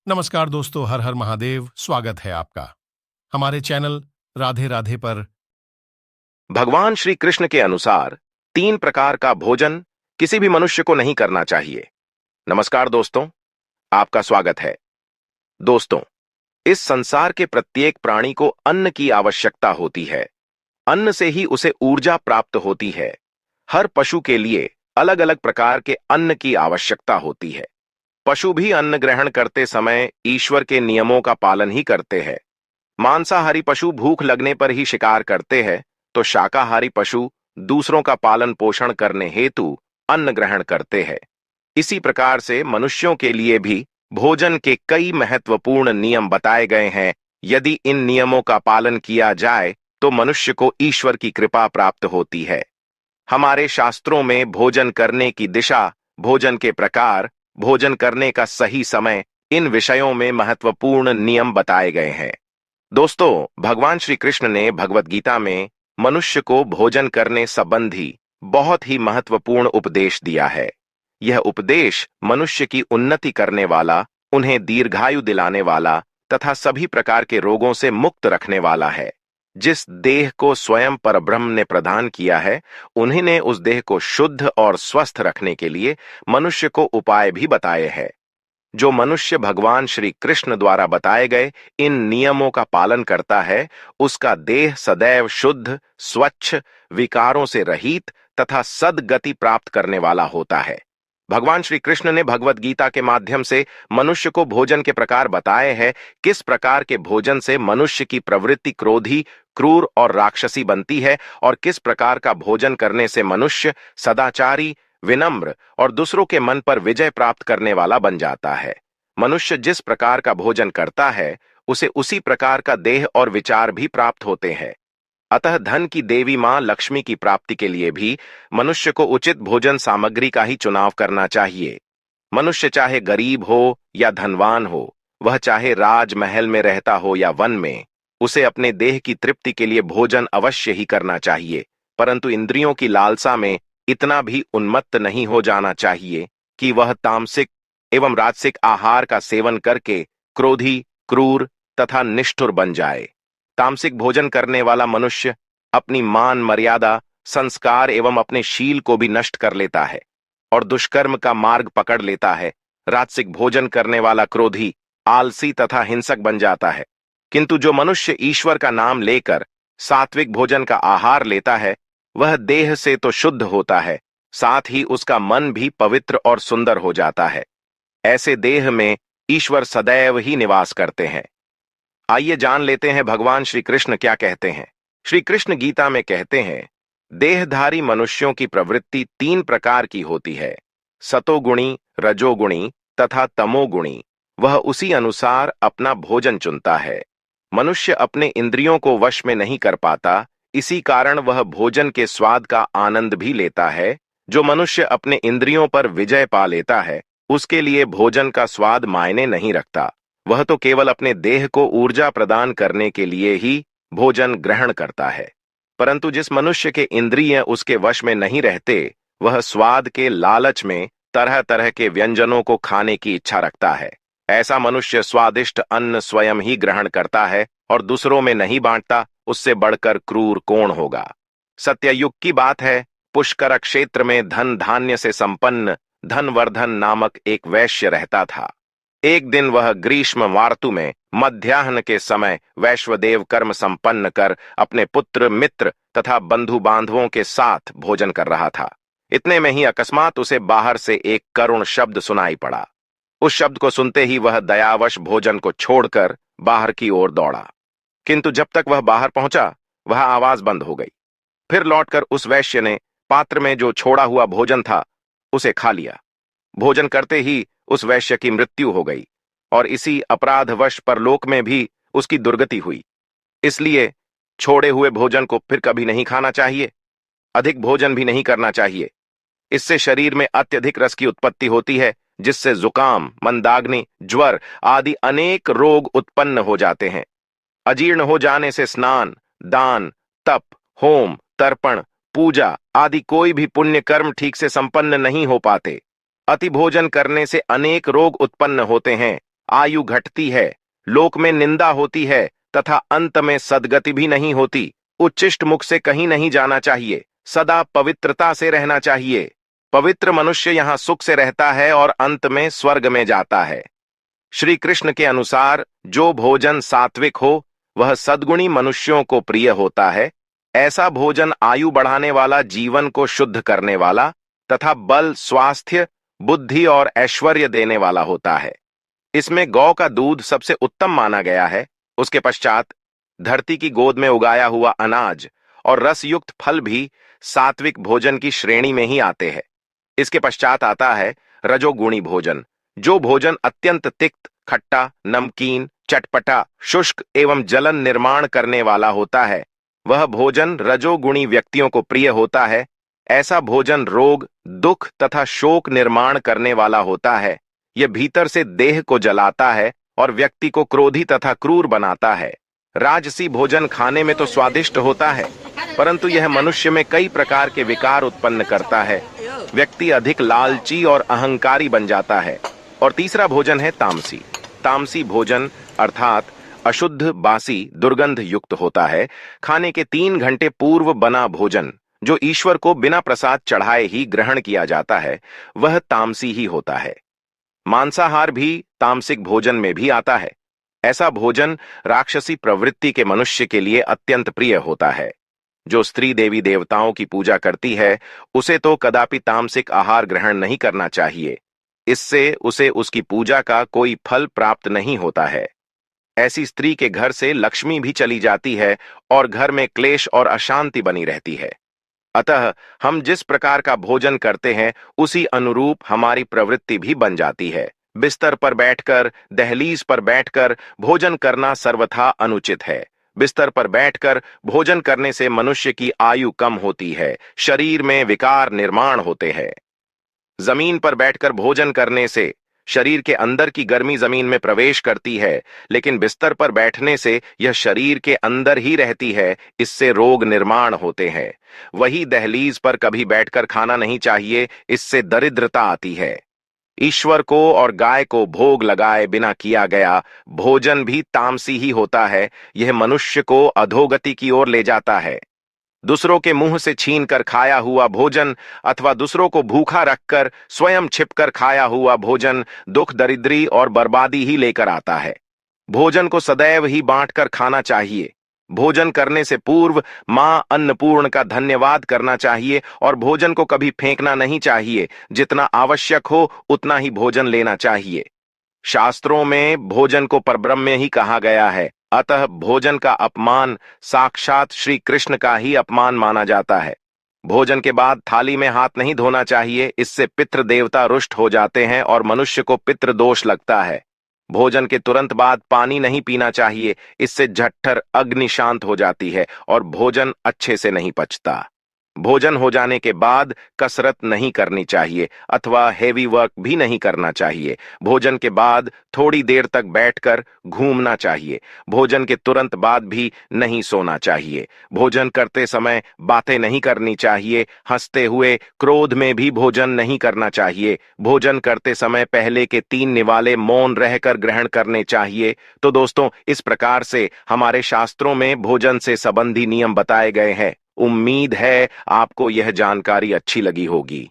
नमस्कार दोस्तों, हर हर महादेव। स्वागत है आपका हमारे चैनल राधे राधे पर। भगवान श्री कृष्ण के अनुसार 3 प्रकार का भोजन किसी भी मनुष्य को नहीं करना चाहिए। नमस्कार दोस्तों, आपका स्वागत है। दोस्तों, इस संसार के प्रत्येक प्राणी को अन्न की आवश्यकता होती है। अन्न से ही उसे ऊर्जा प्राप्त होती है। हर पशु के लिए अलग अलग प्रकार के अन्न की आवश्यकता होती है। पशु भी अन्न ग्रहण करते समय ईश्वर के नियमों का पालन ही करते हैं। मांसाहारी पशु भूख लगने पर ही शिकार करते हैं, तो शाकाहारी पशु दूसरों का पालन पोषण करने हेतु अन्न ग्रहण करते हैं। इसी प्रकार से मनुष्यों के लिए भी भोजन के कई महत्वपूर्ण नियम बताए गए हैं। यदि इन नियमों का पालन किया जाए तो मनुष्य को ईश्वर की कृपा प्राप्त होती है। हमारे शास्त्रों में भोजन करने की दिशा, भोजन के प्रकार, भोजन करने का सही समय, इन विषयों में महत्वपूर्ण नियम बताए गए हैं। दोस्तों, भगवान श्री कृष्ण ने भगवत गीता में मनुष्य को भोजन करने संबंधी बहुत ही महत्वपूर्ण उपदेश दिया है। यह उपदेश मनुष्य की उन्नति करने वाला, उन्हें दीर्घायु दिलाने वाला तथा सभी प्रकार के रोगों से मुक्त रखने वाला है। जिस देह को स्वयं परब्रह्म ने प्रदान किया है, उन्हीं ने उस देह को शुद्ध और स्वस्थ रखने के लिए मनुष्य को उपाय भी बताए हैं। जो मनुष्य भगवान श्री कृष्ण द्वारा बताए गए इन नियमों का पालन करता है, उसका देह सदैव शुद्ध, स्वच्छ, विकारों से रहित तथा सद्गति प्राप्त करने वाला होता है। भगवान श्री कृष्ण ने भगवत गीता के माध्यम से मनुष्य को भोजन के प्रकार बताए हैं। किस प्रकार के भोजन से मनुष्य की प्रवृत्ति क्रोधी, क्रूर और राक्षसी बनती है और किस प्रकार का भोजन करने से मनुष्य सदाचारी, विनम्र और दूसरों के मन पर विजय प्राप्त करने वाला बन जाता है। मनुष्य जिस प्रकार का भोजन करता है, उसे उसी प्रकार का देह और विचार भी प्राप्त होते हैं। अतः धन की देवी मां लक्ष्मी की प्राप्ति के लिए भी मनुष्य को उचित भोजन सामग्री का ही चुनाव करना चाहिए। मनुष्य चाहे गरीब हो या धनवान हो, वह चाहे राजमहल में रहता हो या वन में, उसे अपने देह की तृप्ति के लिए भोजन अवश्य ही करना चाहिए, परंतु इंद्रियों की लालसा में इतना भी उन्मत्त नहीं हो जाना चाहिए कि वह तामसिक एवं राजसिक आहार का सेवन करके क्रोधी, क्रूर तथा निष्ठुर बन जाए। तामसिक भोजन करने वाला मनुष्य अपनी मान मर्यादा, संस्कार एवं अपने शील को भी नष्ट कर लेता है और दुष्कर्म का मार्ग पकड़ लेता है। राजसिक भोजन करने वाला क्रोधी, आलसी तथा हिंसक बन जाता है। किंतु जो मनुष्य ईश्वर का नाम लेकर सात्विक भोजन का आहार लेता है, वह देह से तो शुद्ध होता है, साथ ही उसका मन भी पवित्र और सुंदर हो जाता है। ऐसे देह में ईश्वर सदैव ही निवास करते हैं। आइए जान लेते हैं भगवान श्री कृष्ण क्या कहते हैं। श्री कृष्ण गीता में कहते हैं, देहधारी मनुष्यों की प्रवृत्ति 3 प्रकार की होती है, सतोगुणी, रजोगुणी तथा तमोगुणी। वह उसी अनुसार अपना भोजन चुनता है। मनुष्य अपने इंद्रियों को वश में नहीं कर पाता, इसी कारण वह भोजन के स्वाद का आनंद भी लेता है। जो मनुष्य अपने इंद्रियों पर विजय पा लेता है, उसके लिए भोजन का स्वाद मायने नहीं रखता। वह तो केवल अपने देह को ऊर्जा प्रदान करने के लिए ही भोजन ग्रहण करता है। परंतु जिस मनुष्य के इंद्रिय उसके वश में नहीं रहते, वह स्वाद के लालच में तरह तरह के व्यंजनों को खाने की इच्छा रखता है। ऐसा मनुष्य स्वादिष्ट अन्न स्वयं ही ग्रहण करता है और दूसरों में नहीं बांटता, उससे बढ़कर क्रूर कौन होगा। सत्ययुग की बात है, पुष्कर क्षेत्र में धन धान्य से संपन्न धनवर्धन नामक एक वैश्य रहता था। एक दिन वह ग्रीष्म वार्तु में मध्याह्न के समय वैश्वदेव कर्म संपन्न कर अपने पुत्र, मित्र तथा बंधु बांधवों के साथ भोजन कर रहा था। इतने में ही अकस्मात उसे बाहर से एक करुण शब्द सुनाई पड़ा। उस शब्द को सुनते ही वह दयावश भोजन को छोड़कर बाहर की ओर दौड़ा, किंतु जब तक वह बाहर पहुंचा, वह आवाज बंद हो गई। फिर लौटकर उस वैश्य ने पात्र में जो छोड़ा हुआ भोजन था, उसे खा लिया। भोजन करते ही उस वैश्य की मृत्यु हो गई और इसी अपराधवश परलोक में भी उसकी दुर्गति हुई। इसलिए छोड़े हुए भोजन को फिर कभी नहीं खाना चाहिए। अधिक भोजन भी नहीं करना चाहिए। इससे शरीर में अत्यधिक रस की उत्पत्ति होती है, जिससे जुकाम, मंदाग्नि, ज्वर आदि अनेक रोग उत्पन्न हो जाते हैं। अजीर्ण हो जाने से स्नान, दान, तप, होम, तर्पण, पूजा आदि कोई भी पुण्य कर्म ठीक से संपन्न नहीं हो पाते। अति भोजन करने से अनेक रोग उत्पन्न होते हैं आयु घटती है, लोक में निंदा होती है तथा अंत में सद्गति भी नहीं होती। उच्चिष्ट मुख से कहीं नहीं जाना चाहिए, सदा पवित्रता से रहना चाहिए। पवित्र मनुष्य यहाँ सुख से रहता है और अंत में स्वर्ग में जाता है। श्री कृष्ण के अनुसार जो भोजन सात्विक हो वह सद्गुणी मनुष्यों को प्रिय होता है। ऐसा भोजन आयु बढ़ाने वाला, जीवन को शुद्ध करने वाला तथा बल, स्वास्थ्य, बुद्धि और ऐश्वर्य देने वाला होता है। इसमें गौ का दूध सबसे उत्तम माना गया है। उसके पश्चात धरती की गोद में उगाया हुआ अनाज और रसयुक्त फल भी सात्विक भोजन की श्रेणी में ही आते हैं। इसके पश्चात आता है रजोगुणी भोजन। जो भोजन अत्यंत तिक्त, खट्टा, नमकीन, चटपटा, शुष्क एवं जलन निर्माण करने वाला होता है, वह भोजन रजोगुणी व्यक्तियों को प्रिय होता है। ऐसा भोजन रोग, दुख तथा शोक निर्माण करने वाला होता है। यह भीतर से देह को जलाता है और व्यक्ति को क्रोधी तथा क्रूर बनाता है। राजसी भोजन खाने में तो स्वादिष्ट होता है, परंतु यह मनुष्य में कई प्रकार के विकार उत्पन्न करता है। व्यक्ति अधिक लालची और अहंकारी बन जाता है। और तीसरा भोजन है तामसी। तामसी भोजन अर्थात अशुद्ध, बासी, दुर्गंध युक्त होता है। खाने के 3 घंटे पूर्व बना भोजन, जो ईश्वर को बिना प्रसाद चढ़ाए ही ग्रहण किया जाता है, वह तामसी ही होता है। मांसाहार भी तामसिक भोजन में भी आता है। ऐसा भोजन राक्षसी प्रवृत्ति के मनुष्य के लिए अत्यंत प्रिय होता है। जो स्त्री देवी देवताओं की पूजा करती है, उसे तो कदापि तामसिक आहार ग्रहण नहीं करना चाहिए। इससे उसे उसकी पूजा का कोई फल प्राप्त नहीं होता है। ऐसी स्त्री के घर से लक्ष्मी भी चली जाती है और घर में क्लेश और अशांति बनी रहती है। अतः हम जिस प्रकार का भोजन करते हैं, उसी अनुरूप हमारी प्रवृत्ति भी बन जाती है। बिस्तर पर बैठकर, दहलीज पर बैठकर भोजन करना सर्वथा अनुचित है। बिस्तर पर बैठकर भोजन करने से मनुष्य की आयु कम होती है, शरीर में विकार निर्माण होते हैं। जमीन पर बैठकर भोजन करने से शरीर के अंदर की गर्मी जमीन में प्रवेश करती है, लेकिन बिस्तर पर बैठने से यह शरीर के अंदर ही रहती है। इससे रोग निर्माण होते हैं। वही दहलीज पर कभी बैठकर खाना नहीं चाहिए, इससे दरिद्रता आती है। ईश्वर को और गाय को भोग लगाए बिना किया गया भोजन भी तामसी ही होता है। यह मनुष्य को अधोगति की ओर ले जाता है। दूसरों के मुंह से छीनकर खाया हुआ भोजन अथवा दूसरों को भूखा रखकर स्वयं छिपकर खाया हुआ भोजन दुख, दरिद्री और बर्बादी ही लेकर आता है। भोजन को सदैव ही बांटकर खाना चाहिए। भोजन करने से पूर्व मां अन्नपूर्ण का धन्यवाद करना चाहिए और भोजन को कभी फेंकना नहीं चाहिए। जितना आवश्यक हो उतना ही भोजन लेना चाहिए। शास्त्रों में भोजन को परब्रह्म ही कहा गया है। अतः भोजन का अपमान साक्षात श्री कृष्ण का ही अपमान माना जाता है। भोजन के बाद थाली में हाथ नहीं धोना चाहिए, इससे पितृ देवता रुष्ट हो जाते हैं और मनुष्य को पितृ दोष लगता है। भोजन के तुरंत बाद पानी नहीं पीना चाहिए, इससे जठर अग्नि शांत हो जाती है और भोजन अच्छे से नहीं पचता। भोजन हो जाने के बाद कसरत नहीं करनी चाहिए अथवा हेवी वर्क भी नहीं करना चाहिए। भोजन के बाद थोड़ी देर तक बैठकर घूमना चाहिए। भोजन के तुरंत बाद भी नहीं सोना चाहिए। भोजन करते समय बातें नहीं करनी चाहिए। हंसते हुए, क्रोध में भी भोजन नहीं करना चाहिए। भोजन करते समय पहले के 3 निवाले मौन रहकर ग्रहण करने चाहिए। तो दोस्तों, इस प्रकार से हमारे शास्त्रों में भोजन से संबंधी नियम बताए गए हैं। उम्मीद है आपको यह जानकारी अच्छी लगी होगी।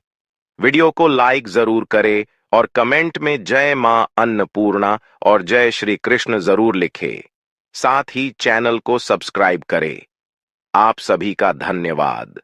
वीडियो को लाइक जरूर करें और कमेंट में जय मां अन्नपूर्णा और जय श्री कृष्ण जरूर लिखें। साथ ही चैनल को सब्सक्राइब करें। आप सभी का धन्यवाद।